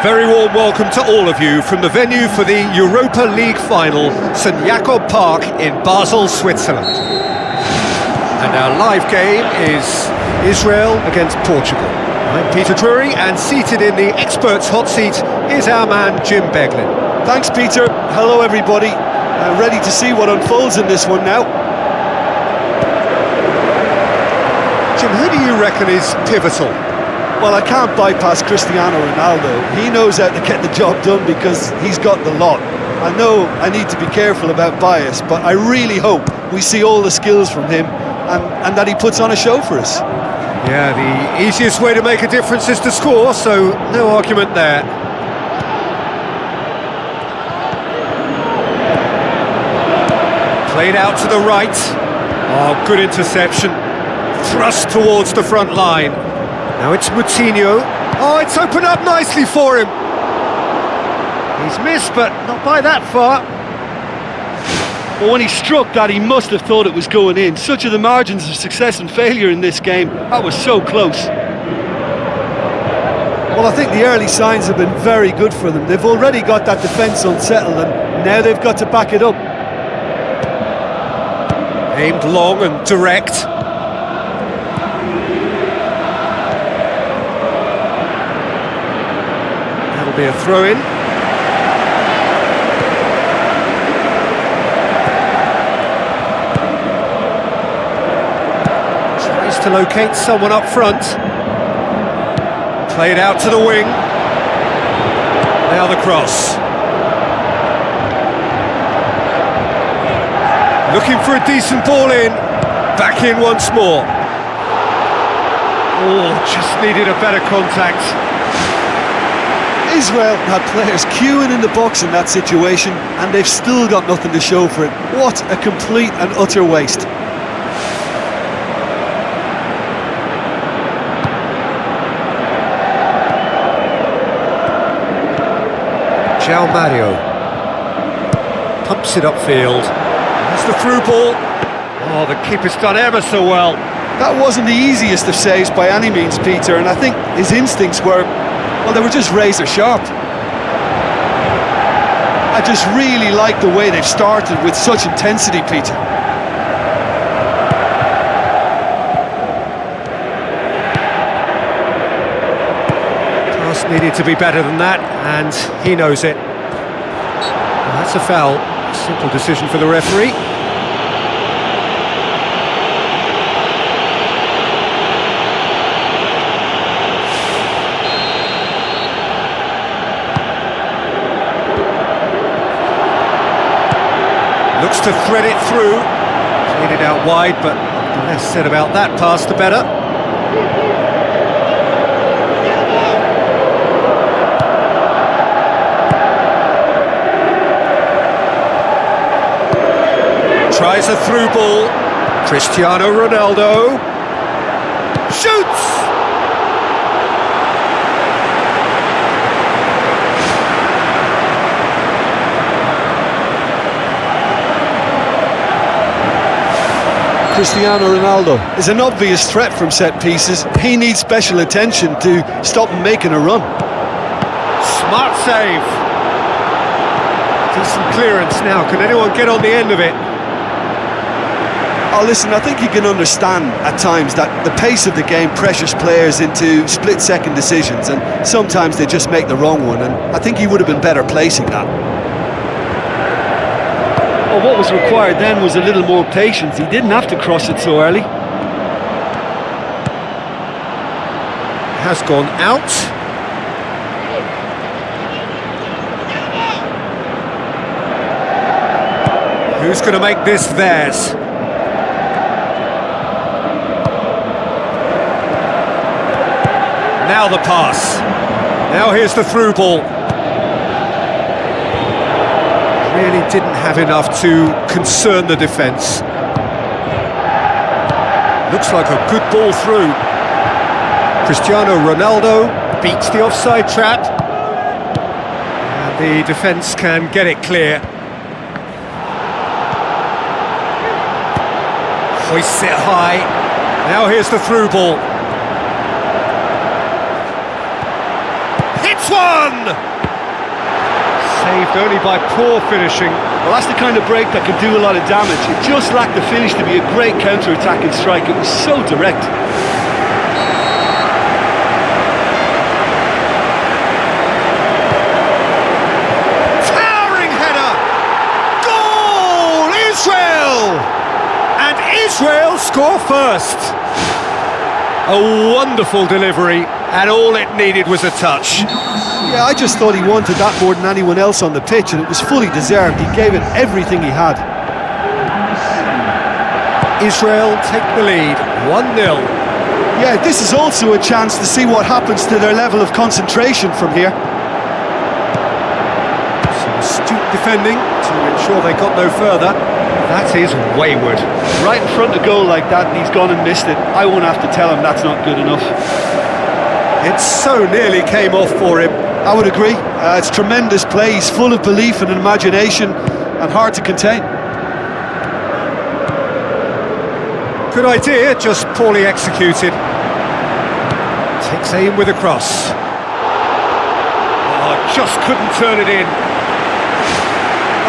very warm welcome to all of you from the venue for the Europa League final, St Jakob Park in Basel, Switzerland. And our live game is Israel against Portugal. I'm Peter Drury, and seated in the experts' hot seat is our man Jim Beglin. Thanks, Peter. Hello, everybody. Ready to see what unfolds in this one now. Jim, who do you reckon is pivotal? Well, I can't bypass Cristiano Ronaldo. He knows how to get the job done because he's got the lot. I know I need to be careful about bias, but I really hope we see all the skills from him and that he puts on a show for us. Yeah, the easiest way to make a difference is to score, so no argument there. Played out to the right. Oh, good interception. Thrust towards the front line. Now it's Moutinho. Oh, it's opened up nicely for him. He's missed, but not by that far. Well, when he struck that, he must have thought it was going in. Such are the margins of success and failure in this game. That was so close. Well, I think the early signs have been very good for them. They've already got that defence unsettled, and now they've got to back it up. Aimed long and direct. Be a throw-in. Tries to locate someone up front. Played out to the wing. Now the cross. Looking for a decent ball in. Back in once more. Oh, just needed a better contact. Israel had players queuing in the box in that situation, and they've still got nothing to show for it. What a complete and utter waste. João Mario pumps it upfield. That's the through ball. Oh, the keeper's done ever so well. That wasn't the easiest of saves by any means, Peter, and I think his instincts were, well, they were just razor sharp. I just really like the way they've started with such intensity, Peter. Pass needed to be better than that, and he knows it. Well, that's a foul. Simple decision for the referee. Looks to thread it through. Played it out wide, but the less said about that pass, the better. Tries a through ball. Cristiano Ronaldo. Shoots! Cristiano Ronaldo is an obvious threat from set pieces. He needs special attention to stop him making a run. Smart save. Decent clearance now. Can anyone get on the end of it? Oh, listen, I think you can understand at times that the pace of the game pressures players into split-second decisions, and sometimes they just make the wrong one, and I think he would have been better placing that. Well, what was required then was a little more patience. He didn't have to cross it so early. Has gone out. Who's going to make this theirs? Now the pass. Now here's the through ball. Really didn't have enough to concern the defence. Looks like a good ball through. Cristiano Ronaldo beats the offside trap. And the defence can get it clear. Hoists it high. Now here's the through ball. Hits this one! Saved only by poor finishing. Well, that's the kind of break that can do a lot of damage. It just lacked the finish to be a great counter-attacking strike. It was so direct. Towering header! Goal! Israel! And Israel score first. A wonderful delivery, and all it needed was a touch. Yeah, I just thought he wanted that more than anyone else on the pitch, and it was fully deserved. He gave it everything he had. Israel take the lead, 1-0. Yeah, this is also a chance to see what happens to their level of concentration from here. Some astute defending to ensure they got no further. That is wayward. Right in front of goal like that, and he's gone and missed it. I won't have to tell him that's not good enough. It so nearly came off for him. I would agree. It's tremendous play. He's full of belief and imagination and hard to contain. Good idea, just poorly executed. Takes aim with a cross. Oh, just couldn't turn it in.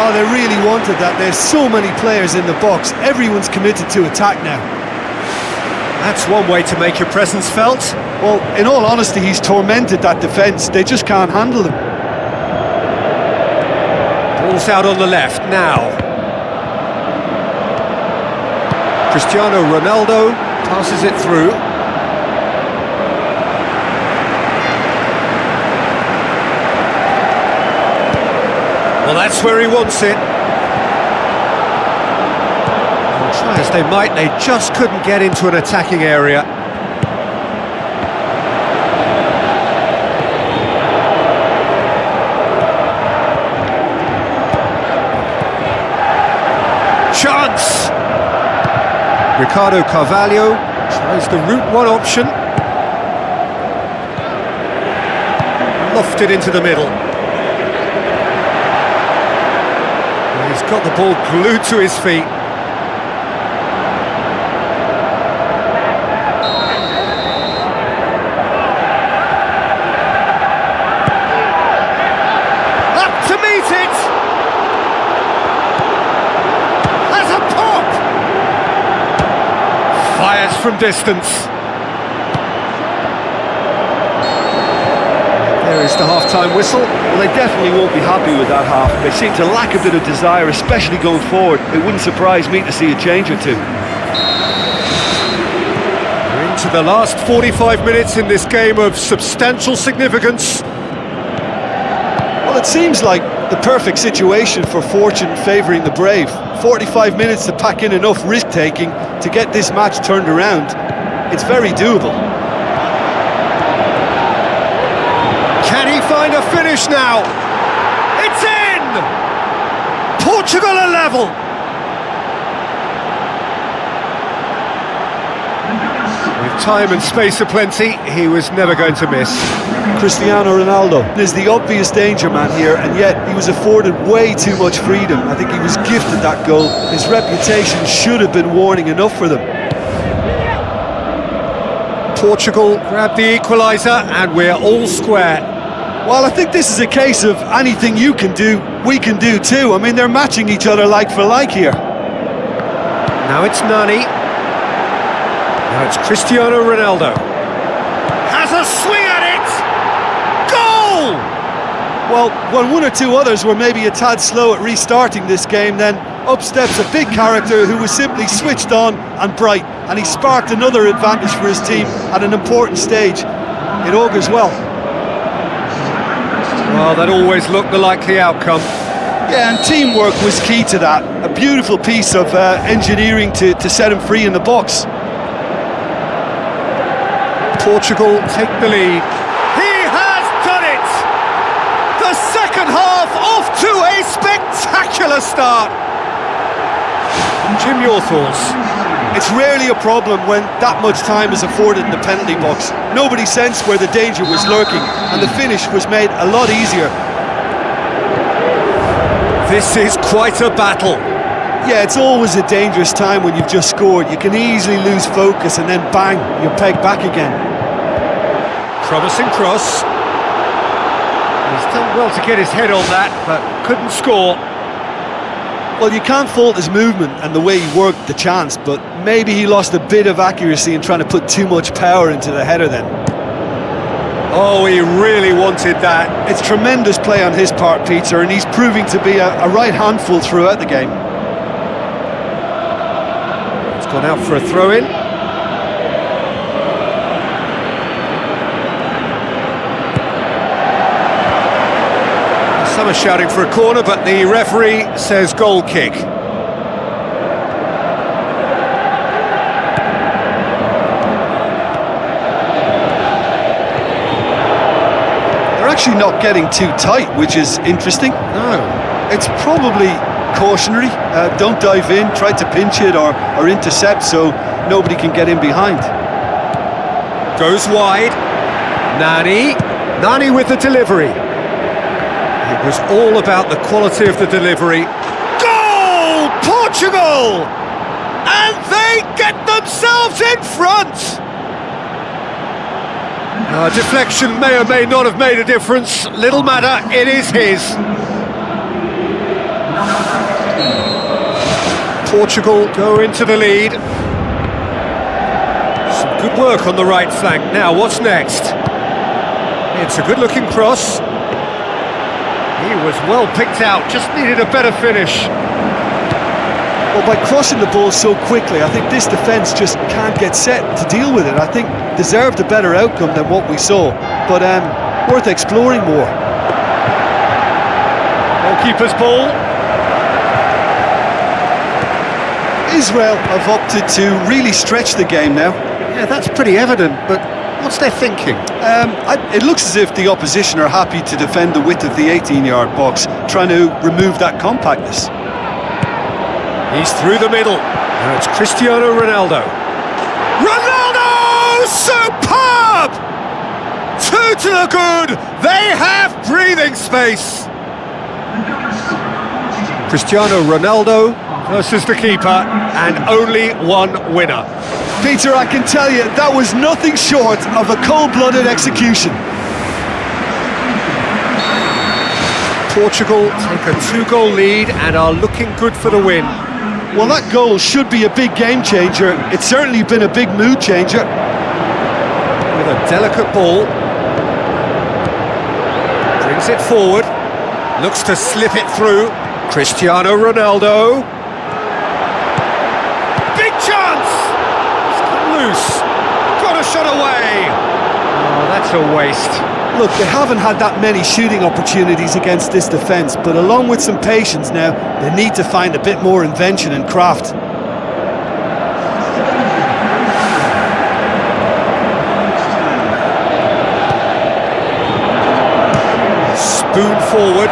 Oh, they really wanted that. There's so many players in the box. Everyone's committed to attack now. That's one way to make your presence felt. Well, in all honesty, he's tormented that defence. They just can't handle him. Ball's out on the left now. Cristiano Ronaldo passes it through. Well, that's where he wants it. And try as they might, they just couldn't get into an attacking area. Chance! Ricardo Carvalho tries the route one option. Lofted into the middle. He's got the ball glued to his feet. Up to meet it! Has a pop! Fires from distance. There is the half-time whistle. Well, they definitely won't be happy with that half. They seem to lack a bit of desire, especially going forward. It wouldn't surprise me to see a change or two. We're into the last 45 minutes in this game of substantial significance. Well, it seems like the perfect situation for fortune favouring the brave. 45 minutes to pack in enough risk-taking to get this match turned around. It's very doable. Can he find a finish now? It's in! Portugal are level! With time and space aplenty, he was never going to miss. Cristiano Ronaldo is the obvious danger man here, and yet he was afforded way too much freedom. I think he was gifted that goal. His reputation should have been warning enough for them. Portugal grabbed the equaliser, and we're all square. Well, I think this is a case of anything you can do, we can do too. I mean, they're matching each other like for like here. Now it's Nani. Now it's Cristiano Ronaldo. Has a swing at it! Goal! Well, when one or two others were maybe a tad slow at restarting this game, then up steps a big character who was simply switched on and bright, and he sparked another advantage for his team at an important stage. It augurs well. Well, that always looked the likely outcome. Yeah, and teamwork was key to that. A beautiful piece of engineering to set him free in the box. Portugal take the lead. He has done it! The second half off to a spectacular start. Jim, your thoughts? It's rarely a problem when that much time is afforded in the penalty box. Nobody sensed where the danger was lurking, and the finish was made a lot easier. This is quite a battle. Yeah, it's always a dangerous time when you've just scored. You can easily lose focus and then bang, you're pegged back again. Promising cross. well to get his head on that, but couldn't score. Well, you can't fault his movement and the way he worked the chance, but maybe he lost a bit of accuracy in trying to put too much power into the header then. Oh, he really wanted that. It's tremendous play on his part, Peter, and he's proving to be a right handful throughout the game. It's gone out for a throw-in. Some are shouting for a corner, but the referee says goal kick. They're actually not getting too tight, which is interesting. No. It's probably cautionary. Don't dive in, try to pinch it or intercept so nobody can get in behind. Goes wide. Nani with the delivery. It was all about the quality of the delivery. Goal! Portugal! And they get themselves in front! Deflection may or may not have made a difference. Little matter, it is his. Portugal go into the lead. Some good work on the right flank. Now, what's next? It's a good-looking cross. He was well picked out, just needed a better finish. Well, by crossing the ball so quickly, I think this defence just can't get set to deal with it. I think deserved a better outcome than what we saw, but worth exploring more. Goalkeeper's ball. Israel have opted to really stretch the game now. Yeah, that's pretty evident, but what's their thinking? It looks as if the opposition are happy to defend the width of the 18-yard box, trying to remove that compactness. He's through the middle. Now it's Cristiano Ronaldo. Ronaldo! Superb! Two to the good. They have breathing space. Cristiano Ronaldo versus the keeper, and only one winner. Peter, I can tell you, that was nothing short of a cold-blooded execution. Portugal take a 2-goal lead and are looking good for the win. Well, that goal should be a big game changer. It's certainly been a big mood changer. With a delicate ball. Brings it forward. Looks to slip it through. Cristiano Ronaldo. Big chance! It's come loose. Got a shot away. Oh, that's a waste. Look, they haven't had that many shooting opportunities against this defence, but along with some patience now, they need to find a bit more invention and craft. Spoon forward.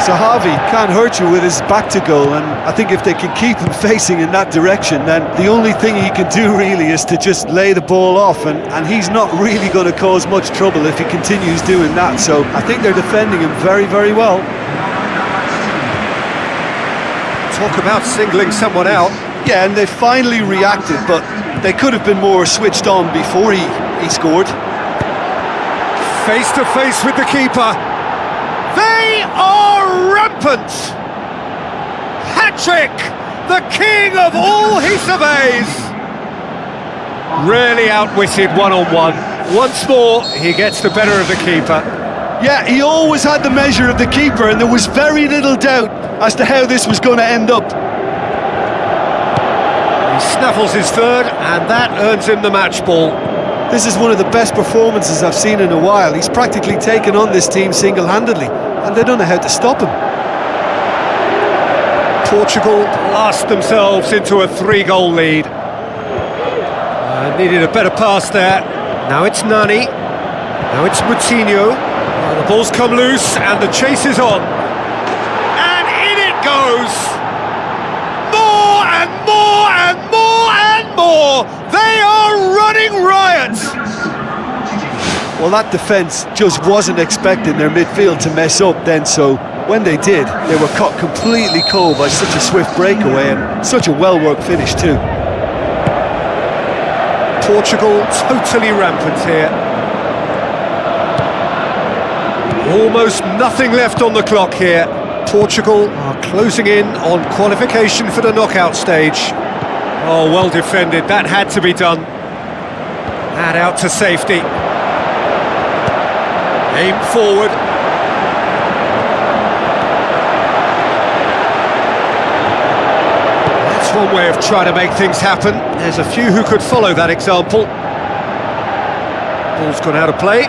Sahavi can't hurt you with his back to goal, and I think if they can keep him facing in that direction, then the only thing he can do really is to just lay the ball off, and he's not really going to cause much trouble if he continues doing that, so I think they're defending him very, very well. Talk about singling someone out. Yeah, and they finally reacted, but they could have been more switched on before he scored. Face to face with the keeper. They are rampant! Hat-trick! The king of all he surveys! Really outwitted one-on-one. Once more, he gets the better of the keeper. Yeah, he always had the measure of the keeper, and there was very little doubt as to how this was going to end up. He snaffles his third, and that earns him the match ball. This is one of the best performances I've seen in a while. He's practically taken on this team single-handedly, and they don't know how to stop him. Portugal blast themselves into a 3-goal lead. Needed a better pass there. Now it's Nani. Now it's Moutinho. The ball's come loose, and the chase is on. And in it goes! More and more and more and more! They are running riot! Well, that defence just wasn't expecting their midfield to mess up then, so when they did, they were caught completely cold by such a swift breakaway and such a well-worked finish too. Portugal totally rampant here. Almost nothing left on the clock here. Portugal are closing in on qualification for the knockout stage. Oh, well defended, that had to be done. And out to safety. Aim forward. That's one way of trying to make things happen. There's a few who could follow that example. Ball's gone out of play.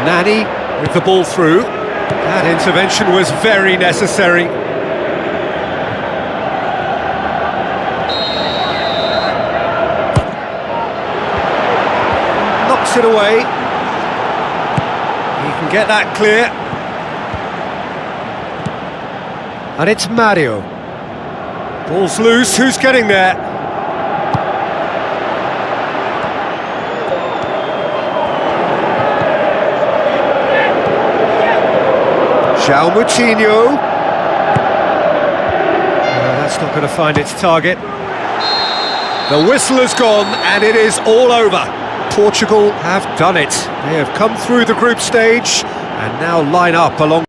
Nani with the ball through. That intervention was very necessary. Knocks it away. He can get that clear. And it's Mario. Ball's loose, who's getting there? João Moutinho. That's not going to find its target. The whistle has gone and it is all over. Portugal have done it. They have come through the group stage and now line up along